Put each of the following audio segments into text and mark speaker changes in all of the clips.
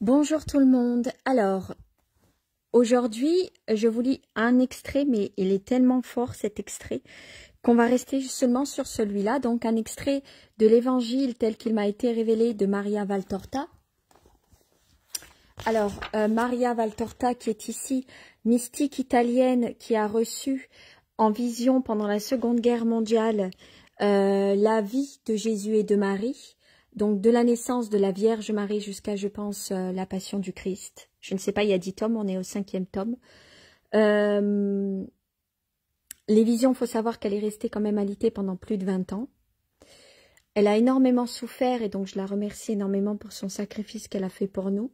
Speaker 1: Bonjour tout le monde. Alors, aujourd'hui, je vous lis un extrait, mais il est tellement fort cet extrait qu'on va rester seulement sur celui-là. Donc, un extrait de l'évangile tel qu'il m'a été révélé de Maria Valtorta. Alors, Maria Valtorta, qui est ici, mystique italienne, qui a reçu en vision pendant la Seconde Guerre mondiale la vie de Jésus et de Marie. Donc, de la naissance de la Vierge Marie jusqu'à, je pense, la Passion du Christ. Je ne sais pas, il y a 10 tomes, on est au 5e tome. Les visions, il faut savoir qu'elle est restée quand même alitée pendant plus de 20 ans. Elle a énormément souffert et donc je la remercie énormément pour son sacrifice qu'elle a fait pour nous.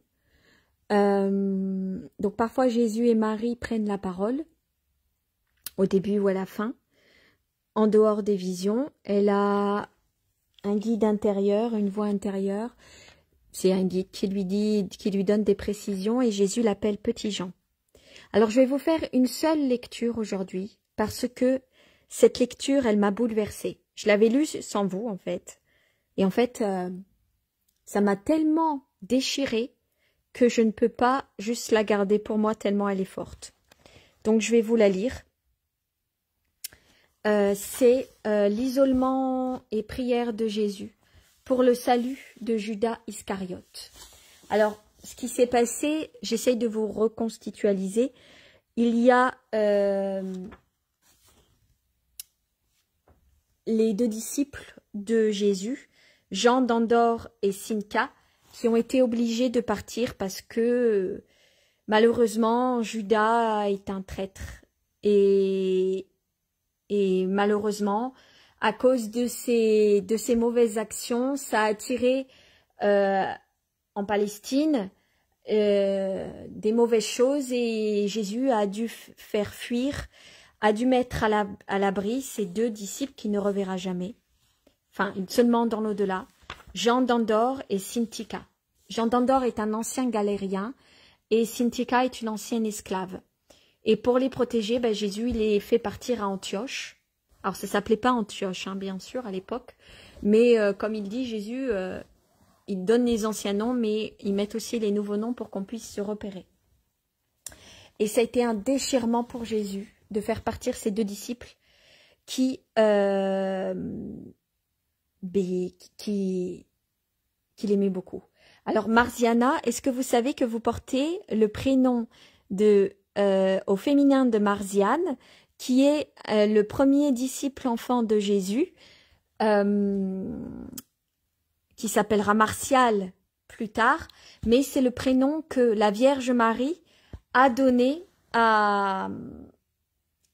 Speaker 1: Donc, parfois, Jésus et Marie prennent la parole, au début ou à la fin, en dehors des visions. Elle a un guide intérieur, une voix intérieure. C'est un guide qui lui donne des précisions et Jésus l'appelle Petit Jean. Alors, je vais vous faire une seule lecture aujourd'hui parce que cette lecture, elle m'a bouleversée. Je l'avais lue sans vous, en fait. Et en fait, ça m'a tellement déchirée que je ne peux pas juste la garder pour moi tellement elle est forte. Donc, je vais vous la lire. C'est l'isolement et prière de Jésus pour le salut de Judas Iscariote. Alors, ce qui s'est passé, j'essaye de vous reconstitualiser. Il y a les deux disciples de Jésus, Jean d'Andorre et Cinca, qui ont été obligés de partir parce que malheureusement, Judas est un traître. Et malheureusement, à cause de ces mauvaises actions, ça a attiré en Palestine des mauvaises choses et Jésus a dû faire fuir, a dû mettre à l'abri ces deux disciples qu'il ne reverra jamais. Enfin, seulement dans l'au-delà. Jean d'Andorre et Cintica. Jean d'Andorre est un ancien galérien et Cintica est une ancienne esclave. Et pour les protéger, Jésus il les fait partir à Antioche. Alors ça s'appelait pas Antioche, hein, bien sûr, à l'époque. Mais comme il dit, Jésus, il donne les anciens noms, mais il met aussi les nouveaux noms pour qu'on puisse se repérer. Et ça a été un déchirement pour Jésus de faire partir ces deux disciples qui l'aimait beaucoup. Alors Marziana, est-ce que vous savez que vous portez le prénom au féminin de Marziane, qui est le premier disciple enfant de Jésus, qui s'appellera Martial plus tard, mais c'est le prénom que la Vierge Marie a donné à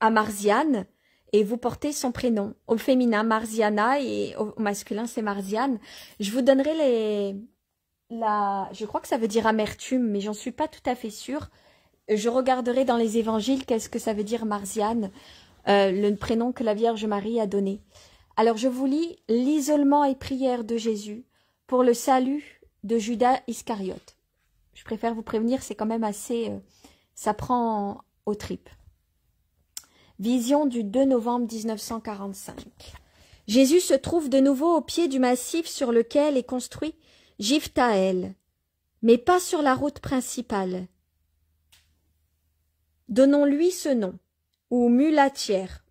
Speaker 1: Marziane, et vous portez son prénom. Au féminin, Marziana, et au masculin, c'est Marziane. Je vous donnerai je crois que ça veut dire amertume, mais j'en suis pas tout à fait sûre. Je regarderai dans les évangiles qu'est-ce que ça veut dire Marziane, le prénom que la Vierge Marie a donné. Alors je vous lis l'isolement et prière de Jésus pour le salut de Judas Iscariote. Je préfère vous prévenir, c'est quand même assez... ça prend aux tripes. Vision du 2 novembre 1945. Jésus se trouve de nouveau au pied du massif sur lequel est construit Jiftaël, mais pas sur la route principale. Donnons-lui ce nom, ou muletière,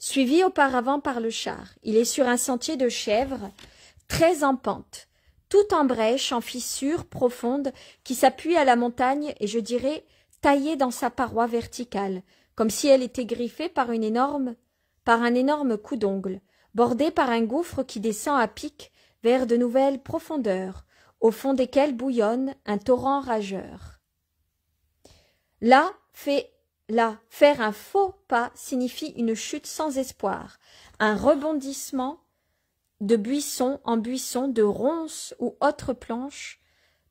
Speaker 1: suivi auparavant par le char. Il est sur un sentier de chèvres, très en pente, tout en brèche, en fissure profonde, qui s'appuie à la montagne et, je dirais, taillée dans sa paroi verticale, comme si elle était griffée par un énorme coup d'ongle, bordée par un gouffre qui descend à pic vers de nouvelles profondeurs, au fond desquelles bouillonne un torrent rageur. Là, faire un faux pas signifie une chute sans espoir, un rebondissement de buisson en buisson, de ronces ou autres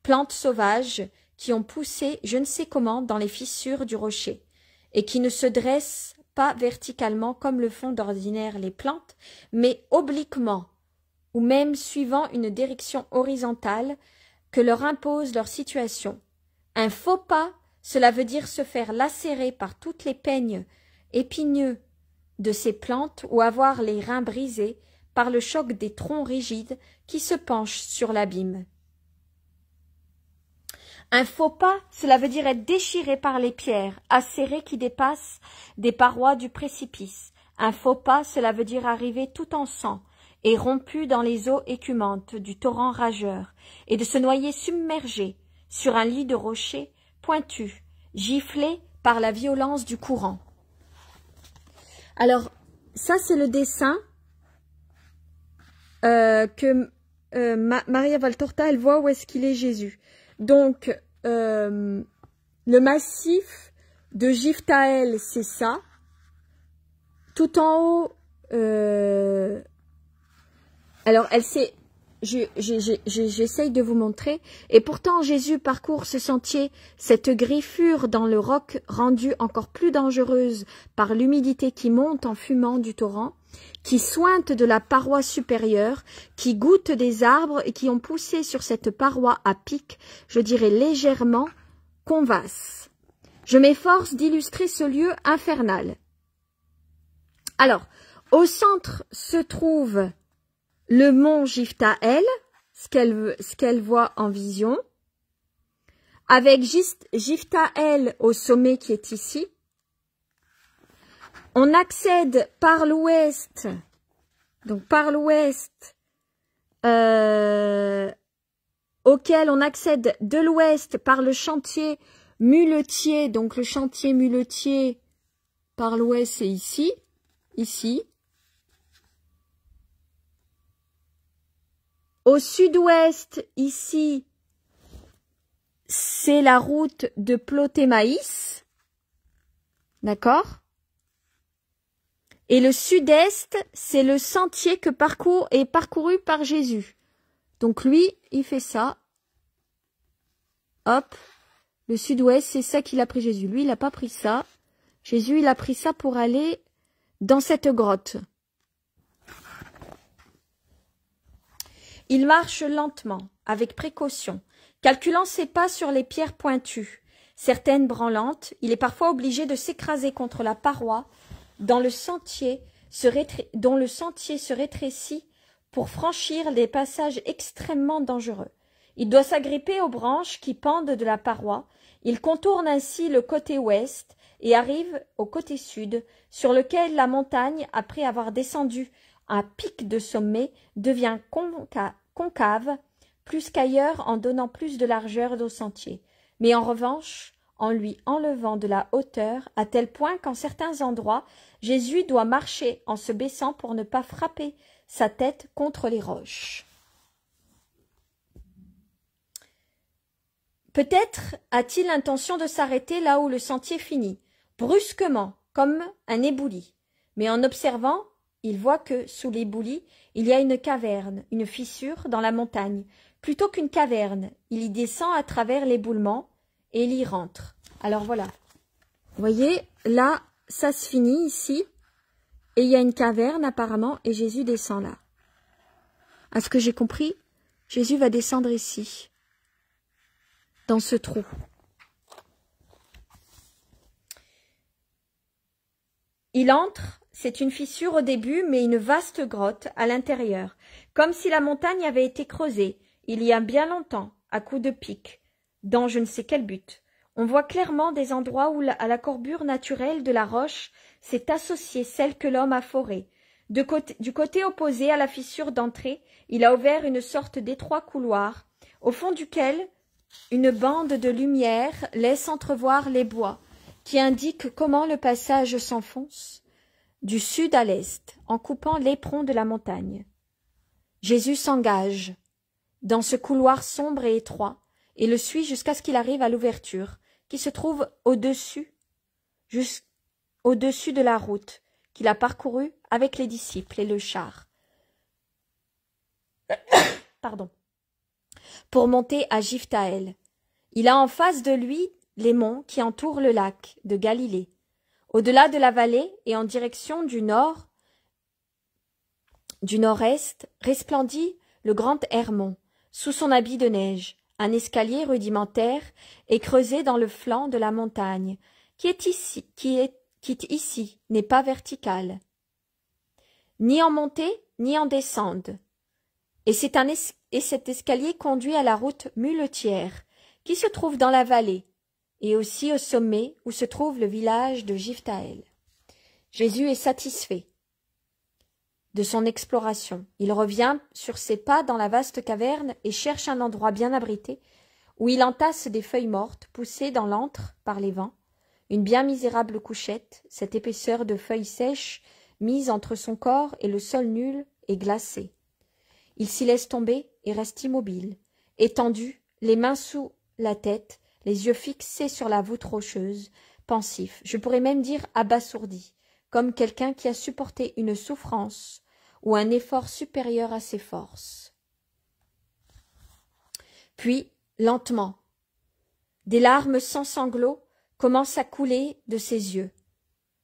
Speaker 1: plantes sauvages qui ont poussé je ne sais comment dans les fissures du rocher, et qui ne se dressent pas verticalement comme le font d'ordinaire les plantes, mais obliquement, ou même suivant une direction horizontale que leur impose leur situation. Un faux pas, cela veut dire se faire lacérer par toutes les peignes épineux de ces plantes ou avoir les reins brisés par le choc des troncs rigides qui se penchent sur l'abîme. Un faux pas, cela veut dire être déchiré par les pierres, acéré qui dépassent des parois du précipice. Un faux pas, cela veut dire arriver tout en sang et rompu dans les eaux écumantes du torrent rageur, et de se noyer submergé sur un lit de rochers pointus, giflé par la violence du courant. Alors, ça c'est le dessin que Maria Valtorta, elle voit où est-ce qu'il est Jésus. Donc, le massif de Jiftaël, c'est ça. Tout en haut, alors elle sait, j'essaye de vous montrer, et pourtant Jésus parcourt ce sentier, cette griffure dans le roc rendue encore plus dangereuse par l'humidité qui monte en fumant du torrent, qui sointe de la paroi supérieure, qui goûte des arbres et qui ont poussé sur cette paroi à pic, je dirais légèrement convasse. Je m'efforce d'illustrer ce lieu infernal. Alors, au centre se trouve le mont Jiftaël, ce qu'elle voit en vision, avec Jiftaël au sommet qui est ici. On accède par l'ouest, donc par l'ouest, auquel on accède de l'ouest par le chantier muletier, donc le chantier muletier par l'ouest c'est ici, ici. Au sud-ouest, ici, c'est la route de Plotémaïs, d'accord? Et le sud-est, c'est le sentier que est parcouru par Jésus. Donc lui, il fait ça. Hop, le sud-ouest, c'est ça qu'il a pris Jésus. Lui, il n'a pas pris ça. Jésus, il a pris ça pour aller dans cette grotte. Il marche lentement, avec précaution, calculant ses pas sur les pierres pointues. Certaines branlantes, il est parfois obligé de s'écraser contre la paroi dont le sentier se rétrécit pour franchir des passages extrêmement dangereux. Il doit s'agripper aux branches qui pendent de la paroi. Il contourne ainsi le côté ouest et arrive au côté sud, sur lequel la montagne, après avoir descendu un pic de sommet, devient concave, plus qu'ailleurs en donnant plus de largeur au sentier, mais en revanche en lui enlevant de la hauteur à tel point qu'en certains endroits Jésus doit marcher en se baissant pour ne pas frapper sa tête contre les roches. Peut-être a-t-il l'intention de s'arrêter là où le sentier finit, brusquement, comme un éboulis, mais en observant, il voit que, sous l'éboulis, il y a une caverne, une fissure dans la montagne. Plutôt qu'une caverne, il y descend à travers l'éboulement et il y rentre. Alors voilà. Vous voyez, là, ça se finit ici. Et il y a une caverne apparemment et Jésus descend là. À ce que j'ai compris, Jésus va descendre ici, dans ce trou. Il entre. C'est une fissure au début, mais une vaste grotte à l'intérieur, comme si la montagne avait été creusée, il y a bien longtemps, à coups de pic, dans je ne sais quel but. On voit clairement des endroits où, à la courbure naturelle de la roche, s'est associée celle que l'homme a forée. Du côté opposé à la fissure d'entrée, il a ouvert une sorte d'étroit couloir, au fond duquel une bande de lumière laisse entrevoir les bois, qui indiquent comment le passage s'enfonce du sud à l'est, en coupant l'éperon de la montagne. Jésus s'engage dans ce couloir sombre et étroit, et le suit jusqu'à ce qu'il arrive à l'ouverture, qui se trouve au-dessus de la route qu'il a parcourue avec les disciples et le char. Pardon. Pour monter à Jiftaël. Il a en face de lui les monts qui entourent le lac de Galilée. Au-delà de la vallée et en direction du nord-est, resplendit le grand Hermon, sous son habit de neige. Un escalier rudimentaire est creusé dans le flanc de la montagne, qui ici n'est pas vertical, ni en montée ni en descente. Et cet escalier conduit à la route muletière, qui se trouve dans la vallée, et aussi au sommet où se trouve le village de Jiphtaël. Jésus est satisfait de son exploration. Il revient sur ses pas dans la vaste caverne et cherche un endroit bien abrité où il entasse des feuilles mortes poussées dans l'antre par les vents, une bien misérable couchette, cette épaisseur de feuilles sèches mise entre son corps et le sol nul et glacé. Il s'y laisse tomber et reste immobile, étendu, les mains sous la tête, les yeux fixés sur la voûte rocheuse, pensif, je pourrais même dire abasourdi, comme quelqu'un qui a supporté une souffrance ou un effort supérieur à ses forces. Puis, lentement, des larmes sans sanglots commencent à couler de ses yeux,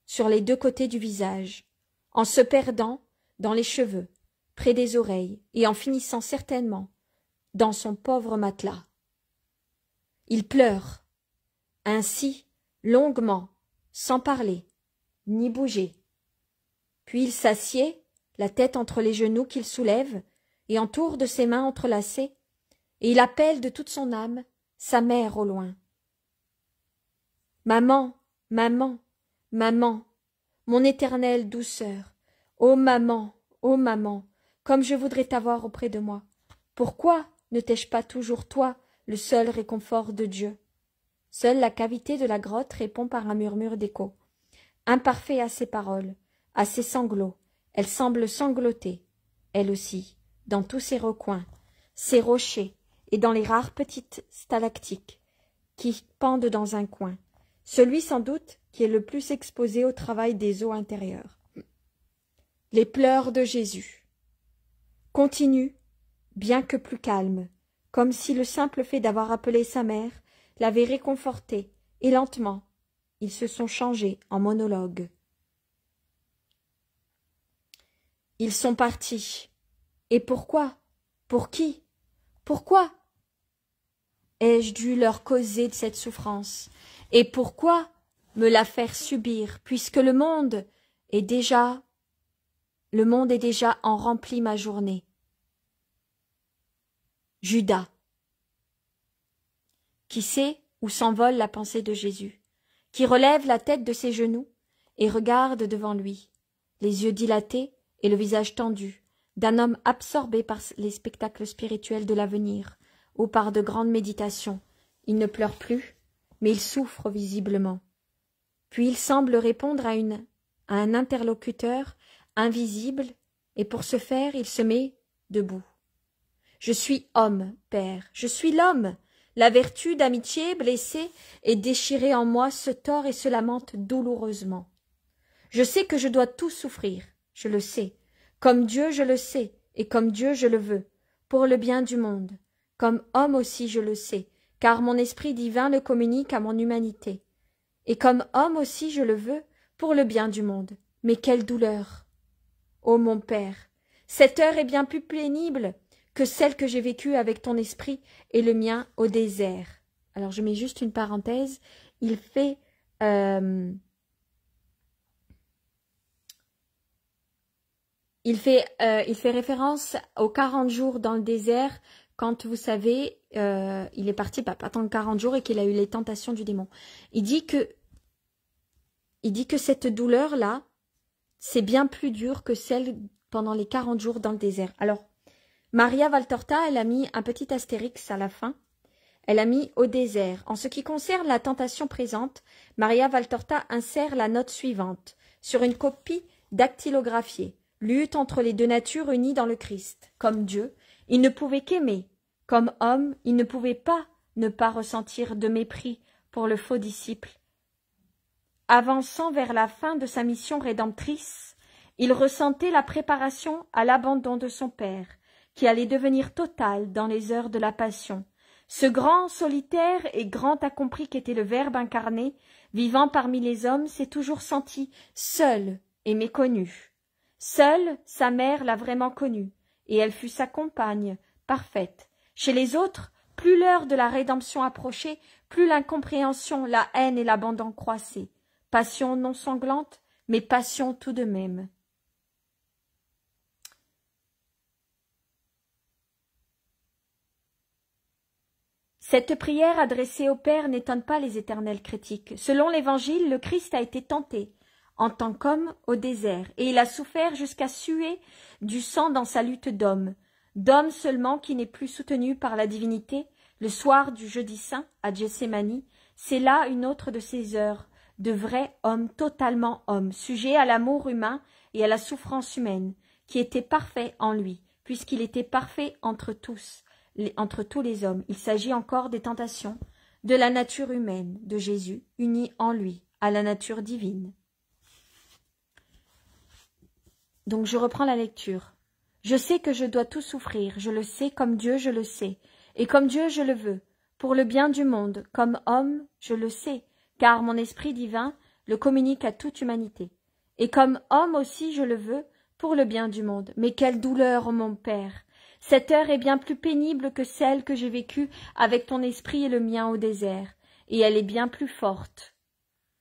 Speaker 1: sur les deux côtés du visage, en se perdant dans les cheveux, près des oreilles, et en finissant certainement dans son pauvre matelas. Il pleure, ainsi, longuement, sans parler, ni bouger. Puis il s'assied, la tête entre les genoux qu'il soulève, et entoure de ses mains entrelacées, et il appelle de toute son âme sa mère au loin. Maman, maman, maman, mon éternelle douceur, ô maman, comme je voudrais t'avoir auprès de moi. Pourquoi ne t'ai-je pas toujours toi, le seul réconfort de Dieu? Seule la cavité de la grotte répond par un murmure d'écho. Imparfait à ses paroles, à ses sanglots, elle semble sangloter, elle aussi, dans tous ses recoins, ses rochers, et dans les rares petites stalactites qui pendent dans un coin, celui sans doute qui est le plus exposé au travail des eaux intérieures. Les pleurs de Jésus continuent, bien que plus calmes, comme si le simple fait d'avoir appelé sa mère l'avait réconforté, et lentement, ils se sont changés en monologues. Ils sont partis. Et pourquoi? Pour qui? Pourquoi ai-je dû leur causer de cette souffrance? Et pourquoi me la faire subir, puisque le monde est déjà en rempli ma journée? Judas. Qui sait où s'envole la pensée de Jésus, qui relève la tête de ses genoux et regarde devant lui, les yeux dilatés et le visage tendu, d'un homme absorbé par les spectacles spirituels de l'avenir, ou par de grandes méditations. Il ne pleure plus, mais il souffre visiblement. Puis il semble répondre à un interlocuteur invisible, et pour ce faire il se met debout. Je suis homme, Père, je suis l'homme. La vertu d'amitié blessée et déchirée en moi se tord et se lamente douloureusement. Je sais que je dois tout souffrir, je le sais, comme Dieu je le sais, et comme Dieu je le veux, pour le bien du monde. Comme homme aussi je le sais, car mon esprit divin le communique à mon humanité. Et comme homme aussi je le veux, pour le bien du monde. Mais quelle douleur! Ô mon Père, cette heure est bien plus pénible que celle que j'ai vécue avec ton esprit et le mien au désert. Alors je mets juste une parenthèse, il fait référence aux 40 jours dans le désert quand, vous savez, il est parti pas tant de 40 jours et qu'il a eu les tentations du démon. Il dit que cette douleur-là, c'est bien plus dur que celle pendant les 40 jours dans le désert. Alors, Maria Valtorta, elle a mis un petit astérix à la fin. Elle a mis au désert. En ce qui concerne la tentation présente, Maria Valtorta insère la note suivante sur une copie dactylographiée. Lutte entre les deux natures unies dans le Christ. Comme Dieu, il ne pouvait qu'aimer. Comme homme, il ne pouvait pas ne pas ressentir de mépris pour le faux disciple. Avançant vers la fin de sa mission rédemptrice, il ressentait la préparation à l'abandon de son Père, qui allait devenir total dans les heures de la passion. Ce grand solitaire et grand accompli qu'était le Verbe incarné, vivant parmi les hommes, s'est toujours senti seul et méconnu. Seule sa mère l'a vraiment connu, et elle fut sa compagne parfaite. Chez les autres, plus l'heure de la rédemption approchait, plus l'incompréhension, la haine et l'abandon croissaient. Passion non sanglante, mais passion tout de même. Cette prière adressée au Père n'étonne pas les éternels critiques. Selon l'Évangile, le Christ a été tenté en tant qu'homme au désert, et il a souffert jusqu'à suer du sang dans sa lutte d'homme seulement qui n'est plus soutenu par la divinité. Le soir du jeudi saint, à Gethsémani, c'est là une autre de ses heures, de vrai homme totalement homme, sujet à l'amour humain et à la souffrance humaine, qui était parfait en lui, puisqu'il était parfait entre tous les hommes. Il s'agit encore des tentations de la nature humaine de Jésus, unie en lui à la nature divine. Donc je reprends la lecture. Je sais que je dois tout souffrir, je le sais comme Dieu je le sais, et comme Dieu je le veux, pour le bien du monde, comme homme je le sais, car mon esprit divin le communique à toute humanité. Et comme homme aussi je le veux, pour le bien du monde. Mais quelle douleur, ô mon Père! Cette heure est bien plus pénible que celle que j'ai vécue avec ton esprit et le mien au désert, et elle est bien plus forte.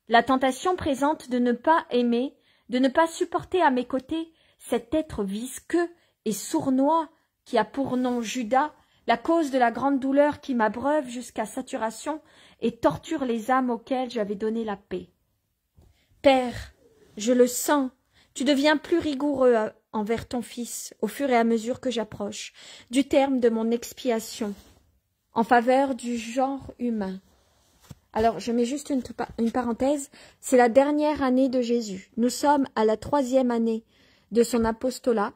Speaker 1: La tentation présente de ne pas aimer, de ne pas supporter à mes côtés cet être visqueux et sournois qui a pour nom Judas, la cause de la grande douleur qui m'abreuve jusqu'à saturation et torture les âmes auxquelles j'avais donné la paix. Père, je le sens, tu deviens plus rigoureux envers ton Fils au fur et à mesure que j'approche du terme de mon expiation en faveur du genre humain. Alors, je mets juste une parenthèse, c'est la dernière année de Jésus. Nous sommes à la 3e année de son apostolat,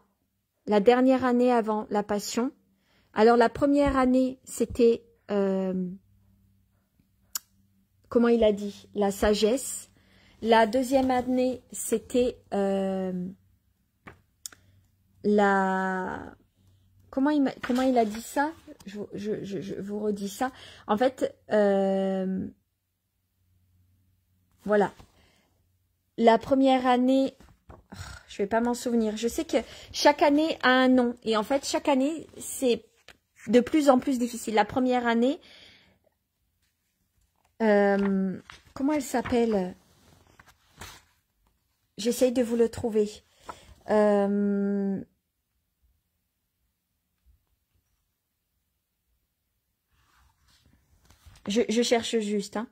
Speaker 1: la dernière année avant la Passion. Alors, la première année, c'était, comment il a dit, la sagesse. La deuxième année, c'était comment il a dit ça? Je vous redis ça. En fait, voilà. La première année, je vais pas m'en souvenir. Je sais que chaque année a un nom. Et en fait, chaque année, c'est de plus en plus difficile. La première année, comment elle s'appelle? J'essaye de vous le trouver. Je cherche juste, hein.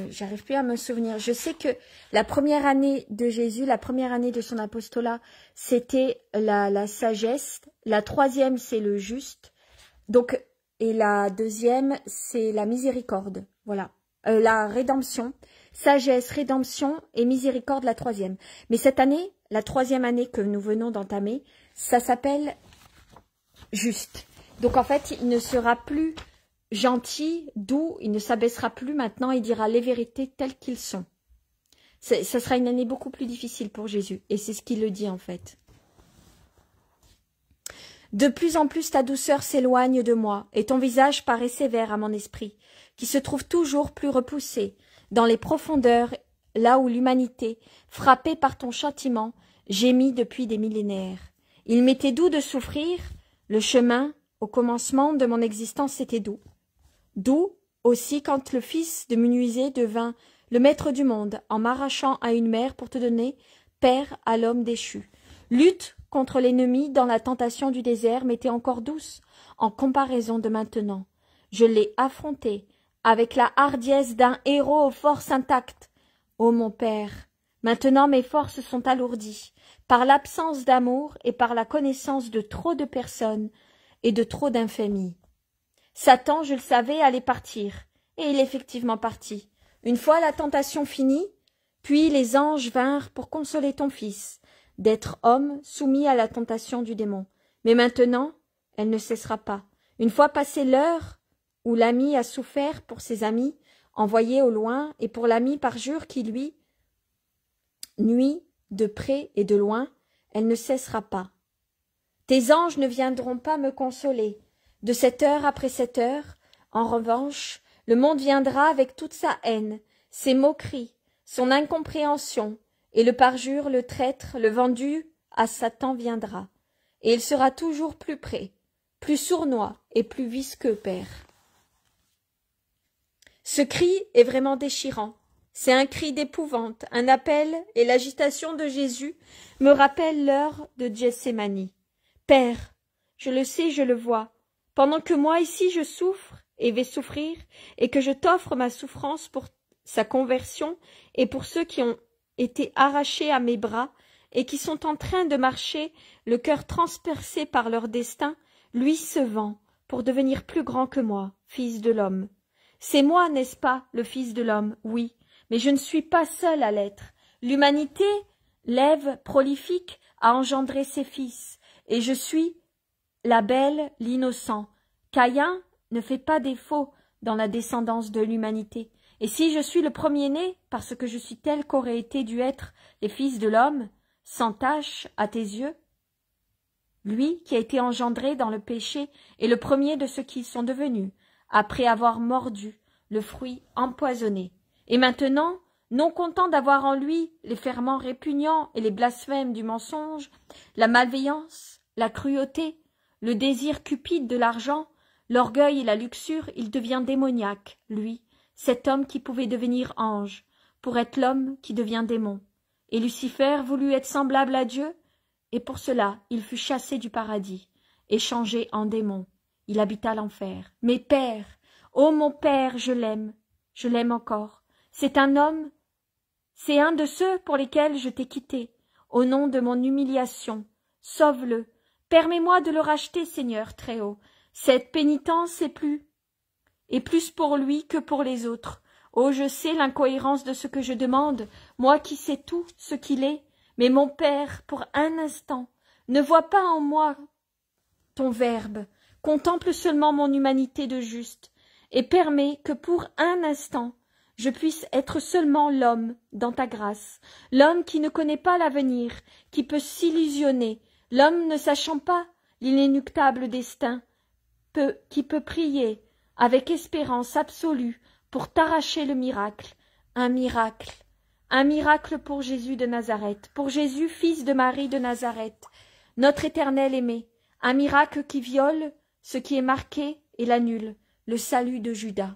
Speaker 1: J'arrive plus à me souvenir. Je sais que la première année de Jésus, la première année de son apostolat, c'était la sagesse. La troisième, c'est le juste. Donc, et la deuxième, c'est la miséricorde. Voilà. La rédemption. Sagesse, rédemption et miséricorde, la troisième. Mais cette année, la troisième année que nous venons d'entamer, ça s'appelle juste. Donc, en fait, il ne sera plus gentil, doux, il ne s'abaissera plus maintenant, il dira les vérités telles qu'ils sont. Ça sera une année beaucoup plus difficile pour Jésus, et c'est ce qu'il le dit en fait. De plus en plus ta douceur s'éloigne de moi, et ton visage paraît sévère à mon esprit, qui se trouve toujours plus repoussé, dans les profondeurs, là où l'humanité, frappée par ton châtiment, gémit depuis des millénaires. Il m'était doux de souffrir, le chemin, au commencement de mon existence, était doux. Doux aussi quand le fils de menuisier devint le maître du monde en m'arrachant à une mère pour te donner père à l'homme déchu. Lutte contre l'ennemi dans la tentation du désert m'était encore douce en comparaison de maintenant. Je l'ai affronté avec la hardiesse d'un héros aux forces intactes. Ô mon Père, maintenant mes forces sont alourdies par l'absence d'amour et par la connaissance de trop de personnes et de trop d'infamies. Satan, je le savais, allait partir, et il est effectivement parti. Une fois la tentation finie, puis les anges vinrent pour consoler ton fils, d'être homme soumis à la tentation du démon. Mais maintenant, elle ne cessera pas. Une fois passée l'heure où l'ami a souffert pour ses amis, envoyés au loin, et pour l'ami parjure qui lui nuit de près et de loin, elle ne cessera pas. Tes anges ne viendront pas me consoler. De cette heure après cette heure, en revanche, le monde viendra avec toute sa haine, ses moqueries, son incompréhension, et le parjure, le traître, le vendu à Satan viendra. Et il sera toujours plus près, plus sournois et plus visqueux, Père. Ce cri est vraiment déchirant. C'est un cri d'épouvante, un appel, et l'agitation de Jésus me rappelle l'heure de Gethsémani. Père, je le sais, je le vois, pendant que moi ici je souffre et vais souffrir, et que je t'offre ma souffrance pour sa conversion et pour ceux qui ont été arrachés à mes bras et qui sont en train de marcher, le cœur transpercé par leur destin, lui se vend pour devenir plus grand que moi, fils de l'homme. C'est moi, n'est-ce pas, le fils de l'homme, oui, mais je ne suis pas seul à l'être. L'humanité, l'Ève prolifique, a engendré ses fils, et je suis l'Abel, l'innocent. Caïn ne fait pas défaut dans la descendance de l'humanité. Et si je suis le premier-né, parce que je suis tel qu'auraient été dû être les fils de l'homme, sans tache à tes yeux, lui qui a été engendré dans le péché est le premier de ceux qui sont devenus, après avoir mordu le fruit empoisonné. Et maintenant, non content d'avoir en lui les ferments répugnants et les blasphèmes du mensonge, la malveillance, la cruauté, le désir cupide de l'argent, l'orgueil et la luxure, il devient démoniaque, lui, cet homme qui pouvait devenir ange, pour être l'homme qui devient démon. Et Lucifer voulut être semblable à Dieu, et pour cela il fut chassé du paradis, et changé en démon. Il habita l'enfer. Mais Père, ô mon Père, je l'aime encore. C'est un homme, c'est un de ceux pour lesquels je t'ai quitté, au nom de mon humiliation. Sauve-le, permets-moi de le racheter, Seigneur Très-Haut. Cette pénitence est plus pour lui que pour les autres. Oh, je sais l'incohérence de ce que je demande, moi qui sais tout ce qu'il est, mais mon Père, pour un instant, ne vois pas en moi ton Verbe, contemple seulement mon humanité de juste, et permets que pour un instant je puisse être seulement l'homme dans ta grâce, l'homme qui ne connaît pas l'avenir, qui peut s'illusionner, l'homme ne sachant pas l'inéluctable destin, qui peut prier avec espérance absolue pour t'arracher le miracle, un miracle pour Jésus de Nazareth, pour Jésus, fils de Marie de Nazareth, notre Éternel aimé, un miracle qui viole ce qui est marqué et l'annule, le salut de Judas.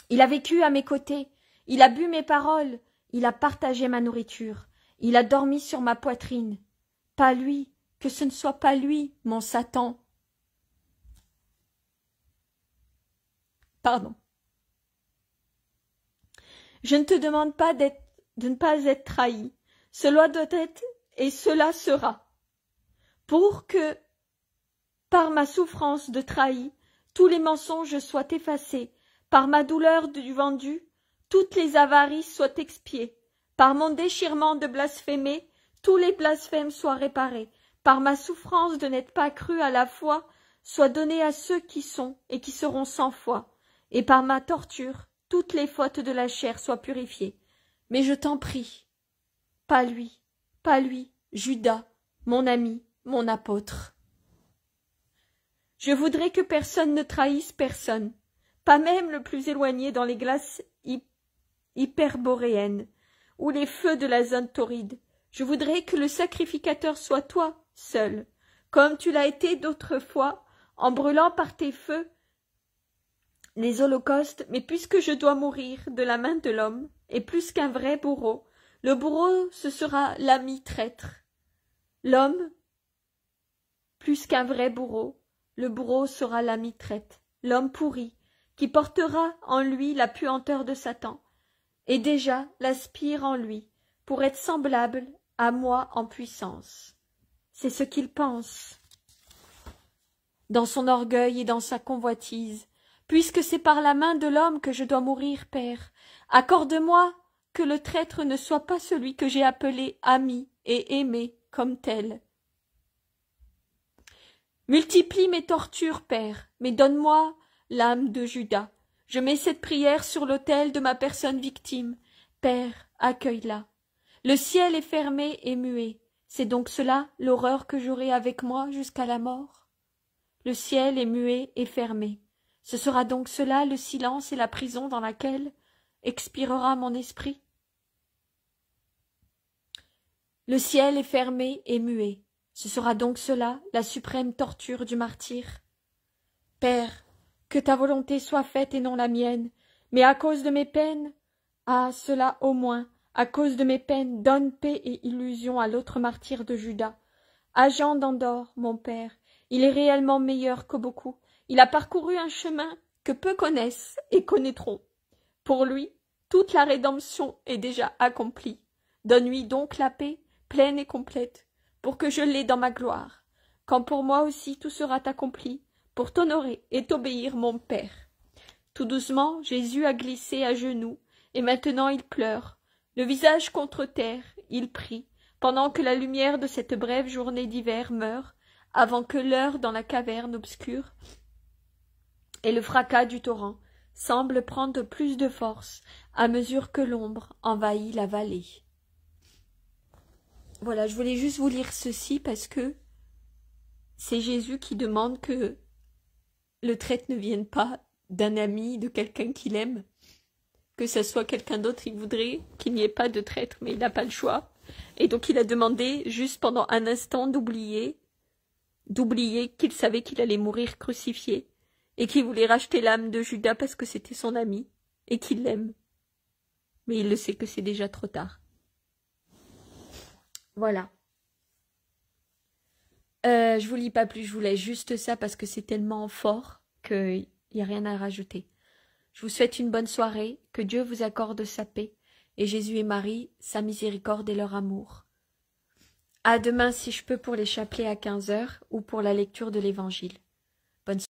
Speaker 1: Il a vécu à mes côtés, il a bu mes paroles, il a partagé ma nourriture, il a dormi sur ma poitrine. Pas lui, que ce ne soit pas lui, mon Satan. Pardon. Je ne te demande pas de ne pas être trahi. Cela doit être et cela sera. Pour que, par ma souffrance de trahi, tous les mensonges soient effacés, par ma douleur du vendu, toutes les avaries soient expiées, par mon déchirement de blasphémer, tous les blasphèmes soient réparés, par ma souffrance de n'être pas cru à la foi, soit donnée à ceux qui sont et qui seront sans foi, et par ma torture, toutes les fautes de la chair soient purifiées. Mais je t'en prie, pas lui, Judas, mon ami, mon apôtre. Je voudrais que personne ne trahisse personne, pas même le plus éloigné dans les glaces hyperboréennes, ou les feux de la zone torride. Je voudrais que le sacrificateur soit toi seul, comme tu l'as été d'autres fois, en brûlant par tes feux les holocaustes, mais puisque je dois mourir de la main de l'homme, et plus qu'un vrai bourreau, le bourreau ce sera l'ami traître. L'homme, plus qu'un vrai bourreau, le bourreau sera l'ami traître, l'homme pourri, qui portera en lui la puanteur de Satan, et déjà l'aspire en lui, pour être semblable à moi en puissance. C'est ce qu'il pense, dans son orgueil et dans sa convoitise. Puisque c'est par la main de l'homme que je dois mourir, Père, accorde-moi que le traître ne soit pas celui que j'ai appelé ami et aimé comme tel. Multiplie mes tortures, Père, mais donne-moi l'âme de Judas. Je mets cette prière sur l'autel de ma personne victime. Père, accueille-la. Le ciel est fermé et muet. C'est donc cela l'horreur que j'aurai avec moi jusqu'à la mort? Le ciel est muet et fermé. Ce sera donc cela le silence et la prison dans laquelle expirera mon esprit? Le ciel est fermé et muet. Ce sera donc cela la suprême torture du martyr? Père, que ta volonté soit faite et non la mienne, mais à cause de mes peines, Ah, cela au moins, à cause de mes peines, donne paix et illusion à l'autre martyr de Judas. À Jean d'Andorre, mon père, il est réellement meilleur que beaucoup. Il a parcouru un chemin que peu connaissent et connaîtront. Pour lui, toute la rédemption est déjà accomplie. Donne-lui donc la paix, pleine et complète, pour que je l'aie dans ma gloire, quand pour moi aussi tout sera accompli, pour t'honorer et t'obéir, mon Père. Tout doucement, Jésus a glissé à genoux, et maintenant il pleure. Le visage contre terre, il prie, pendant que la lumière de cette brève journée d'hiver meurt, avant que l'heure dans la caverne obscure et le fracas du torrent semble prendre plus de force à mesure que l'ombre envahit la vallée. Voilà, je voulais juste vous lire ceci parce que c'est Jésus qui demande que le traître ne vienne pas d'un ami, de quelqu'un qu'il aime, que ce soit quelqu'un d'autre, il voudrait qu'il n'y ait pas de traître, mais il n'a pas le choix. Et donc il a demandé, juste pendant un instant, d'oublier qu'il savait qu'il allait mourir crucifié, et qu'il voulait racheter l'âme de Judas parce que c'était son ami, et qu'il l'aime. Mais il le sait que c'est déjà trop tard. Voilà. Je vous lis pas plus, je vous laisse juste ça parce que c'est tellement fort qu'il n'y a rien à rajouter. Je vous souhaite une bonne soirée, que Dieu vous accorde sa paix, et Jésus et Marie, sa miséricorde et leur amour. À demain si je peux pour les chapelets à 15 heures ou pour la lecture de l'Évangile. Bonne soirée.